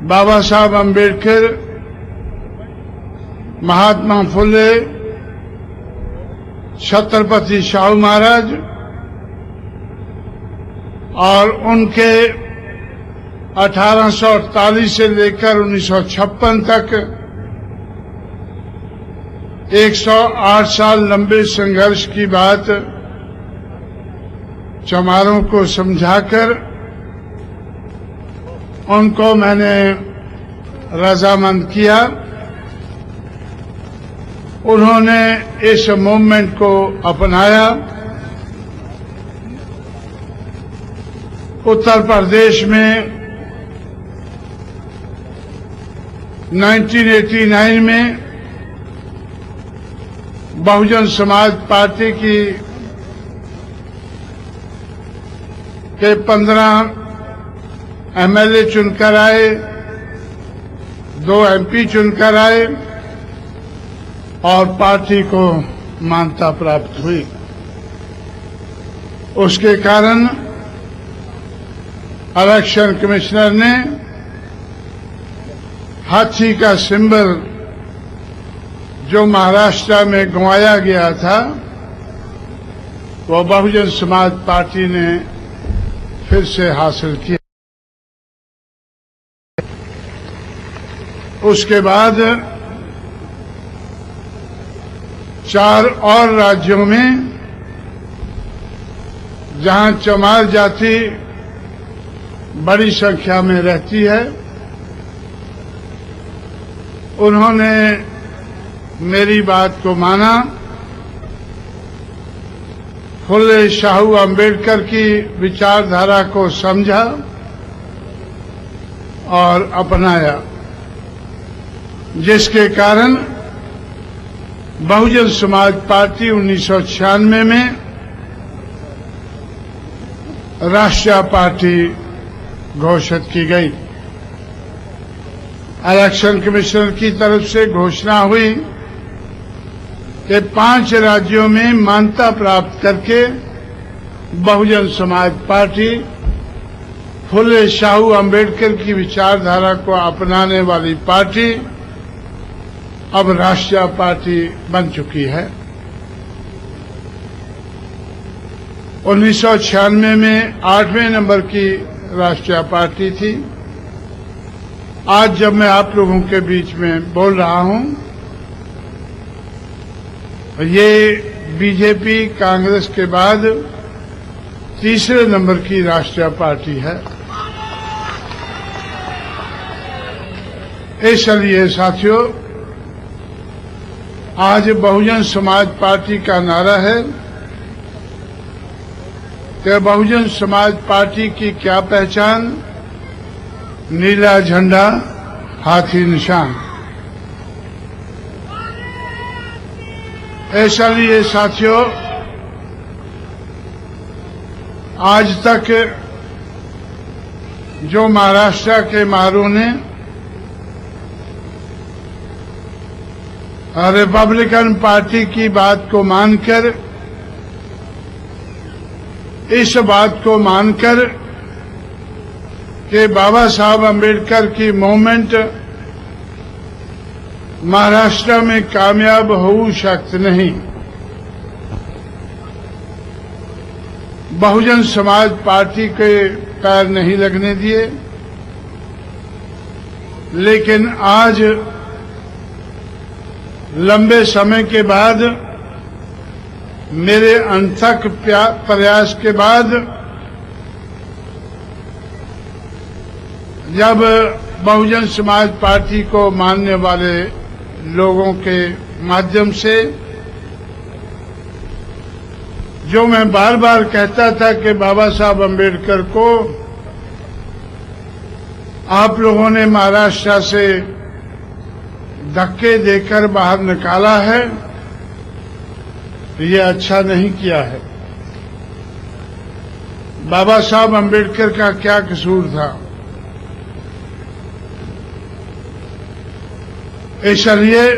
बाबा साहब अम्बेडकर, महात्मा फुले, छत्रपति शाहू महाराज और उनके 1848 से लेकर 1956 तक 108 साल लंबे संघर्ष की बात चमारों को समझाकर उनको मैंने रजामंद किया। उन्होंने इस मूवमेंट को अपनाया। उत्तर प्रदेश में 1989 में बहुजन समाज पार्टी के 15 एमएलए चुनकर आए, 2 एमपी चुनकर आए और पार्टी को मान्यता प्राप्त हुई। उसके कारण इलेक्शन कमिश्नर ने हाथी का सिंबल जो महाराष्ट्र में गंवाया गया था, वो बहुजन समाज पार्टी ने फिर से हासिल किया। उसके बाद 4 और राज्यों में जहां चमार जाति बड़ी संख्या में रहती है, उन्होंने मेरी बात को माना, फुले शाहू अम्बेडकर की विचारधारा को समझा और अपनाया, जिसके कारण बहुजन समाज पार्टी 1996 में राष्ट्रीय पार्टी घोषित की गई। इलेक्शन कमिश्नर की तरफ से घोषणा हुई कि 5 राज्यों में मान्यता प्राप्त करके बहुजन समाज पार्टी फुले शाहू अम्बेडकर की विचारधारा को अपनाने वाली पार्टी अब राष्ट्रीय पार्टी बन चुकी है। 1996 में 8वें नंबर की राष्ट्रीय पार्टी थी। आज जब मैं आप लोगों के बीच में बोल रहा हूं, ये बीजेपी कांग्रेस के बाद तीसरे नंबर की राष्ट्रीय पार्टी है। इसलिए साथियों, आज बहुजन समाज पार्टी का नारा है कि बहुजन समाज पार्टी की क्या पहचान? नीला झंडा, हाथी निशान। इसलिए साथियों, आज तक जो महाराष्ट्र के मारों ने रिपब्लिकन पार्टी की बात को मानकर, इस बात को मानकर कि बाबा साहब अम्बेडकर की मूवमेंट महाराष्ट्र में कामयाब हो सकती नहीं, बहुजन समाज पार्टी के पैर नहीं लगने दिए। लेकिन आज लंबे समय के बाद, मेरे अनथक प्रयास के बाद, जब बहुजन समाज पार्टी को मानने वाले लोगों के माध्यम से, जो मैं बार बार कहता था कि बाबा साहब अम्बेडकर को आप लोगों ने महाराष्ट्र से धक्के देकर बाहर निकाला है, ये अच्छा नहीं किया है। बाबा साहब अम्बेडकर का क्या कसूर था? इसलिए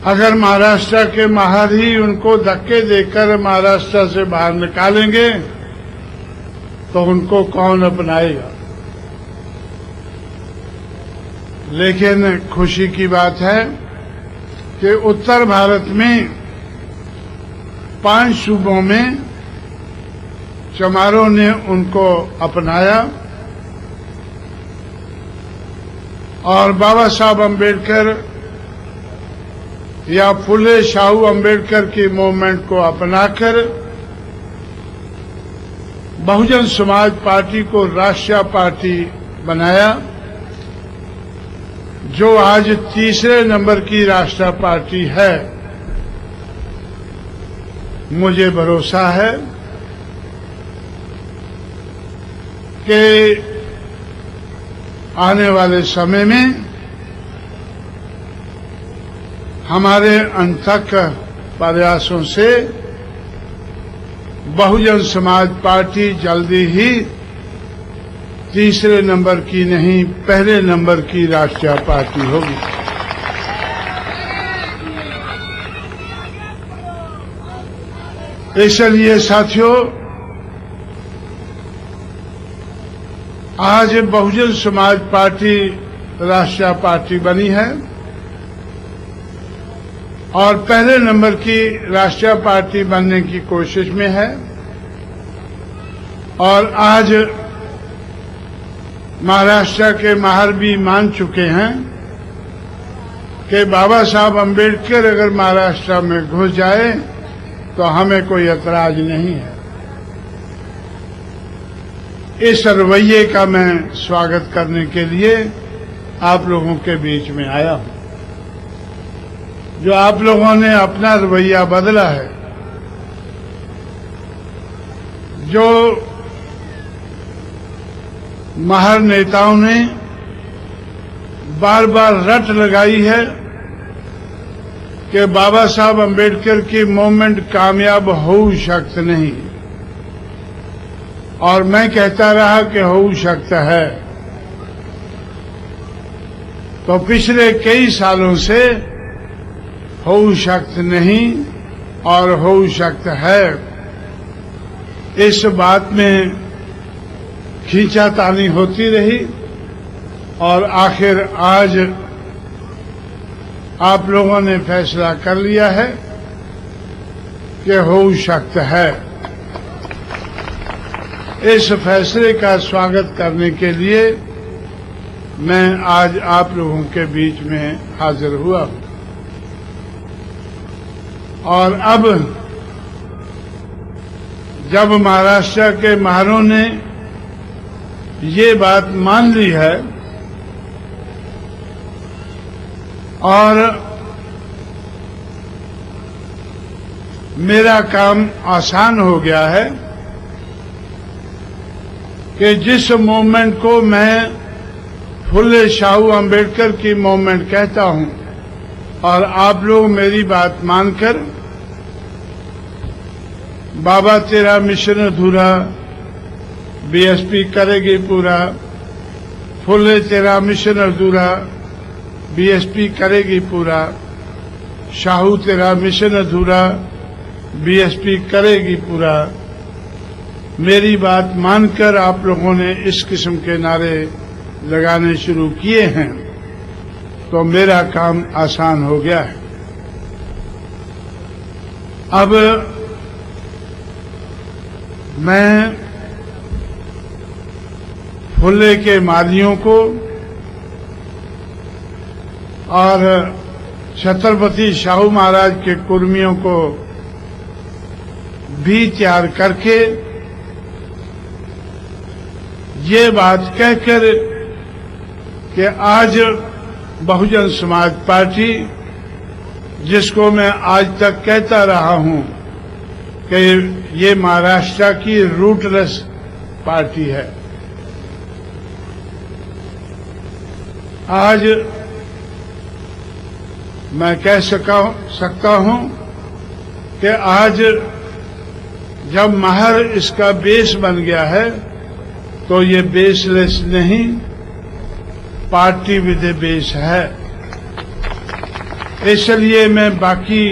अगर महाराष्ट्र के महार ही उनको धक्के देकर महाराष्ट्र से बाहर निकालेंगे तो उनको कौन अपनाएगा? लेकिन खुशी की बात है कि उत्तर भारत में 5 सूबों में चमारों ने उनको अपनाया और बाबा साहब अम्बेडकर या फुले शाहू अम्बेडकर की मूवमेंट को अपनाकर बहुजन समाज पार्टी को राष्ट्रीय पार्टी बनाया, जो आज तीसरे नंबर की राष्ट्रीय पार्टी है। मुझे भरोसा है कि आने वाले समय में हमारे अनथक प्रयासों से बहुजन समाज पार्टी जल्दी ही तीसरे नंबर की नहीं, पहले नंबर की राष्ट्रीय पार्टी होगी। इसलिए साथियों, आज बहुजन समाज पार्टी राष्ट्रीय पार्टी बनी है और पहले नंबर की राष्ट्रीय पार्टी बनने की कोशिश में है। और आज महाराष्ट्र के माहर भी मान चुके हैं कि बाबा साहब अम्बेडकर अगर महाराष्ट्र में घुस जाए तो हमें कोई ऐतराज नहीं है। इस रवैये का मैं स्वागत करने के लिए आप लोगों के बीच में आया हूं। जो आप लोगों ने अपना रवैया बदला है, जो महार नेताओं ने बार बार रट लगाई है कि बाबा साहब अम्बेडकर की मूवमेंट कामयाब हो सकती नहीं, और मैं कहता रहा कि हो सकता है, तो पिछले कई सालों से हो सकता नहीं और हो सकता है, इस बात में खींचातानी होती रही और आखिर आज आप लोगों ने फैसला कर लिया है कि हो सकता है। इस फैसले का स्वागत करने के लिए मैं आज आप लोगों के बीच में हाजिर हुआ हूं। और अब जब महाराष्ट्र के महारों ने ये बात मान ली है और मेरा काम आसान हो गया है कि जिस मूवमेंट को मैं फुले शाहू अम्बेडकर की मूवमेंट कहता हूं और आप लोग मेरी बात मानकर बाबा तेरा मिशन अधूरा, बीएसपी करेगी पूरा, फुले तेरा मिशन अधूरा, बीएसपी करेगी पूरा, शाहू तेरा मिशन अधूरा, बीएसपी करेगी पूरा, मेरी बात मानकर आप लोगों ने इस किस्म के नारे लगाने शुरू किए हैं तो मेरा काम आसान हो गया है। अब मैं फुले के मालियों को और छत्रपति शाहू महाराज के कुर्मियों को भी तैयार करके ये बात कहकर कि आज बहुजन समाज पार्टी, जिसको मैं आज तक कहता रहा हूं कि ये महाराष्ट्र की रूटलेस पार्टी है, आज मैं कह सकता हूं कि आज जब महर इसका बेस बन गया है तो ये बेसलेस नहीं, पार्टी विद ए बेस है। इसलिए मैं बाकी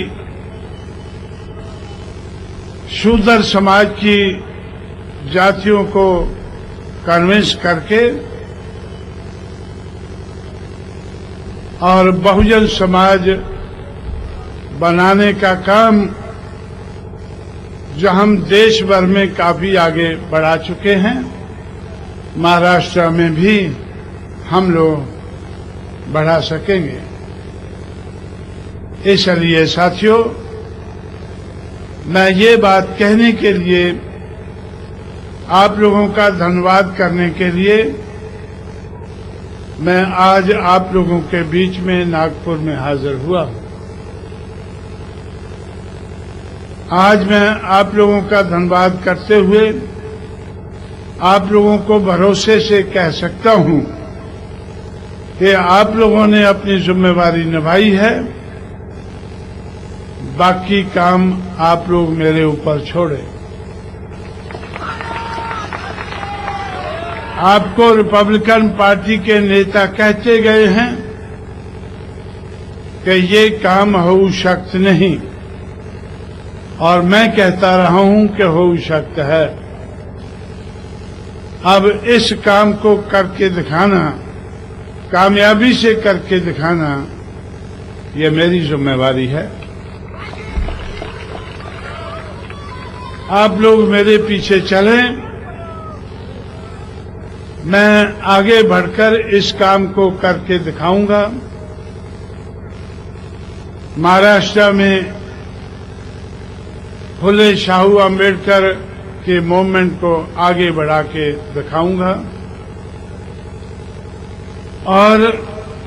शूद्र समाज की जातियों को कन्विंस करके और बहुजन समाज बनाने का काम जो हम देश भर में काफी आगे बढ़ा चुके हैं, महाराष्ट्र में भी हम लोग बढ़ा सकेंगे। इसलिए साथियों, मैं ये बात कहने के लिए, आप लोगों का धन्यवाद करने के लिए मैं आज आप लोगों के बीच में नागपुर में हाजिर हुआ हूं। आज मैं आप लोगों का धन्यवाद करते हुए आप लोगों को भरोसे से कह सकता हूं कि आप लोगों ने अपनी जिम्मेवारी निभाई है, बाकी काम आप लोग मेरे ऊपर छोड़े। आपको रिपब्लिकन पार्टी के नेता कहते गए हैं कि ये काम हो शक्त नहीं, और मैं कहता रहा हूं कि हो शक्त है। अब इस काम को करके दिखाना, कामयाबी से करके दिखाना, ये मेरी जिम्मेवारी है। आप लोग मेरे पीछे चलें, मैं आगे बढ़कर इस काम को करके दिखाऊंगा। महाराष्ट्र में फुले शाहू अम्बेडकर के मूवमेंट को आगे बढ़ा के दिखाऊंगा, और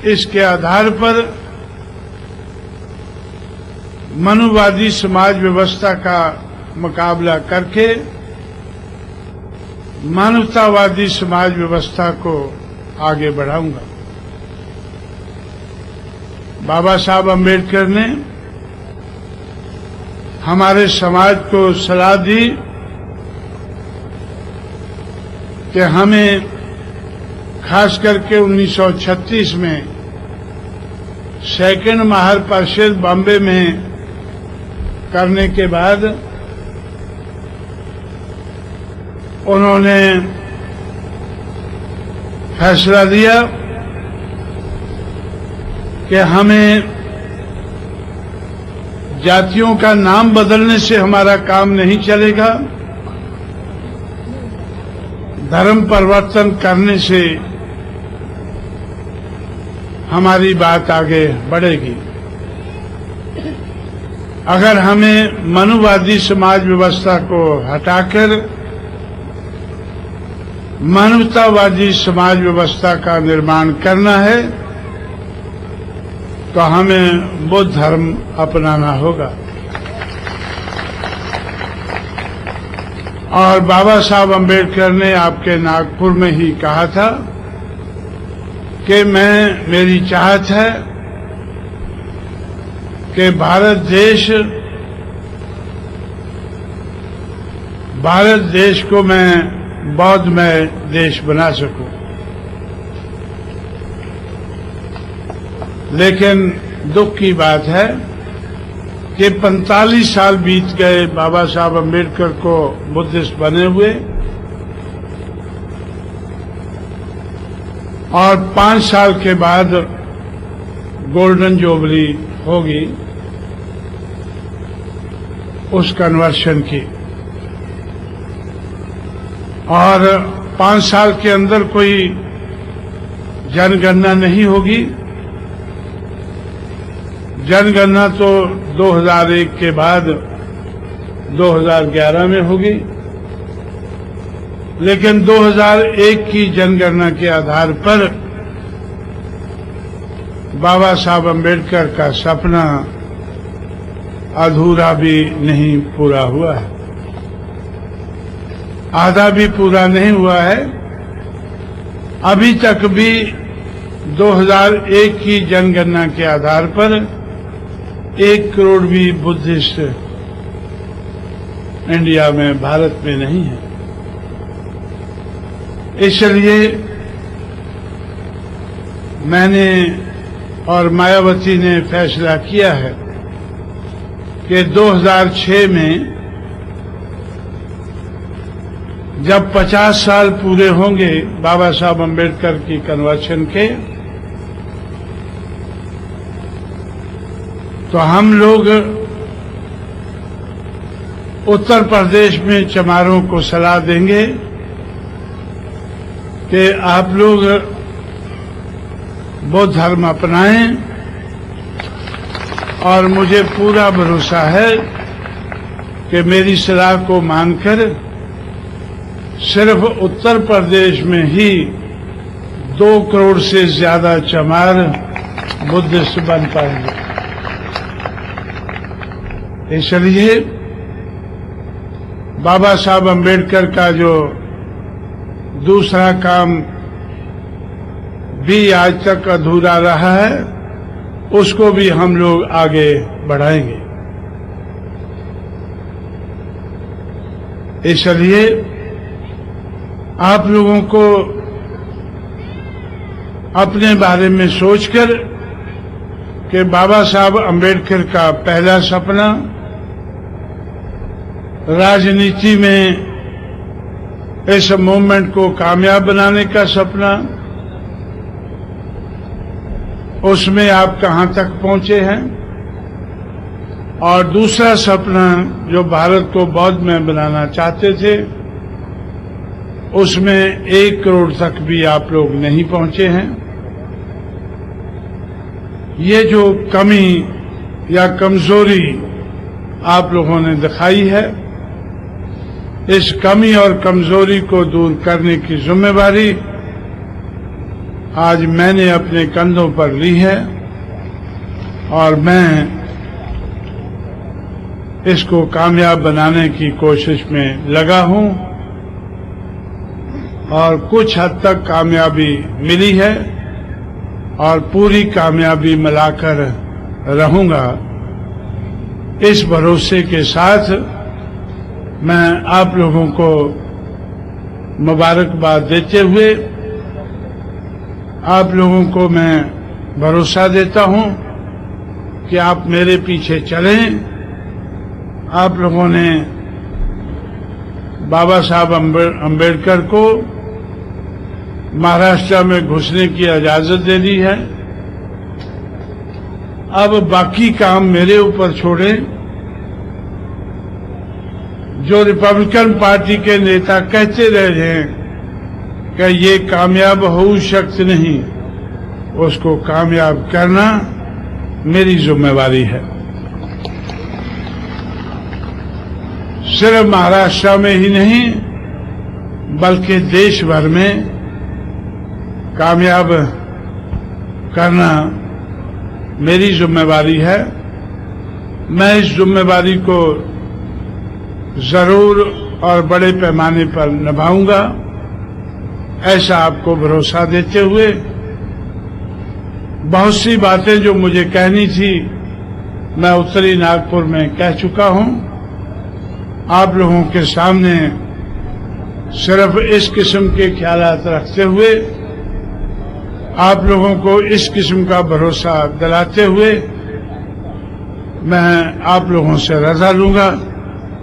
इसके आधार पर मनुवादी समाज व्यवस्था का मुकाबला करके मानवतावादी समाज व्यवस्था को आगे बढ़ाऊंगा। बाबा साहब अम्बेडकर ने हमारे समाज को सलाह दी कि हमें खास करके 1936 में सेकंड महापरिषद बॉम्बे में करने के बाद उन्होंने फैसला लिया कि हमें जातियों का नाम बदलने से हमारा काम नहीं चलेगा, धर्म परिवर्तन करने से हमारी बात आगे बढ़ेगी। अगर हमें मनुवादी समाज व्यवस्था को हटाकर मानवतावादी समाज व्यवस्था का निर्माण करना है तो हमें बुद्ध धर्म अपनाना होगा। और बाबा साहब अम्बेडकर ने आपके नागपुर में ही कहा था कि मेरी चाहत है कि भारत देश को मैं बौद्धमय देश बना सकूं। लेकिन दुख की बात है कि 45 साल बीत गए बाबा साहब अम्बेडकर को बुद्धिस्ट बने हुए, और 5 साल के बाद गोल्डन जुबली होगी उस कन्वर्शन की, और 5 साल के अंदर कोई जनगणना नहीं होगी। जनगणना तो 2001 के बाद 2011 में होगी, लेकिन 2001 की जनगणना के आधार पर बाबा साहब अम्बेडकर का सपना अधूरा भी नहीं पूरा हुआ है, आधा भी पूरा नहीं हुआ है। अभी तक भी 2001 की जनगणना के आधार पर 1 करोड़ भी बुद्धिस्ट इंडिया में, भारत में नहीं है। इसलिए मैंने और मायावती ने फैसला किया है कि 2006 में जब 50 साल पूरे होंगे बाबा साहब अम्बेडकर की कन्वर्शन के, तो हम लोग उत्तर प्रदेश में चमारों को सलाह देंगे कि आप लोग बौद्ध धर्म अपनाएं, और मुझे पूरा भरोसा है कि मेरी सलाह को मानकर सिर्फ उत्तर प्रदेश में ही 2 करोड़ से ज्यादा चमार बुद्धिस्ट बन पाएंगे। इसलिए बाबा साहब अम्बेडकर का जो दूसरा काम भी आज तक अधूरा रहा है, उसको भी हम लोग आगे बढ़ाएंगे। इसलिए आप लोगों को अपने बारे में सोचकर कि बाबा साहब अम्बेडकर का पहला सपना राजनीति में इस मूवमेंट को कामयाब बनाने का सपना, उसमें आप कहां तक पहुंचे हैं, और दूसरा सपना जो भारत को बौद्ध में बनाना चाहते थे, उसमें 1 करोड़ तक भी आप लोग नहीं पहुंचे हैं। ये जो कमी या कमजोरी आप लोगों ने दिखाई है, इस कमी और कमजोरी को दूर करने की जिम्मेवारी आज मैंने अपने कंधों पर ली है, और मैं इसको कामयाब बनाने की कोशिश में लगा हूं, और कुछ हद तक कामयाबी मिली है, और पूरी कामयाबी मिलाकर रहूंगा। इस भरोसे के साथ मैं आप लोगों को मुबारकबाद देते हुए आप लोगों को मैं भरोसा देता हूं कि आप मेरे पीछे चलें। आप लोगों ने बाबा साहब अम्बेडकर को महाराष्ट्र में घुसने की इजाजत दे दी है। अब बाकी काम मेरे ऊपर छोड़ें। जो रिपब्लिकन पार्टी के नेता कहते रहे हैं कि ये कामयाब हो सकते नहीं, उसको कामयाब करना मेरी जिम्मेवारी है। सिर्फ महाराष्ट्र में ही नहीं बल्कि देश भर में कामयाब करना मेरी जिम्मेवारी है। मैं इस जिम्मेवारी को जरूर और बड़े पैमाने पर निभाऊंगा, ऐसा आपको भरोसा देते हुए बहुत सी बातें जो मुझे कहनी थी मैं उत्तरी नागपुर में कह चुका हूं। आप लोगों के सामने सिर्फ इस किस्म के ख्यालात रखते हुए, आप लोगों को इस किस्म का भरोसा दिलाते हुए मैं आप लोगों से रजा लूंगा।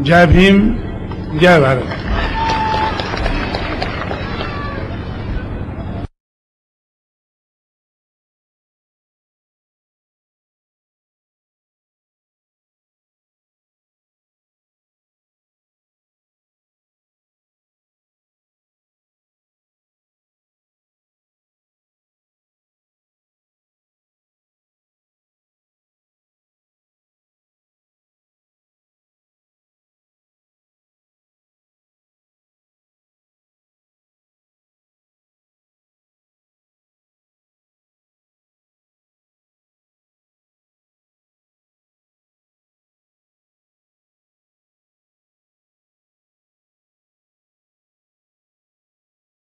जय भीम, जय भारत।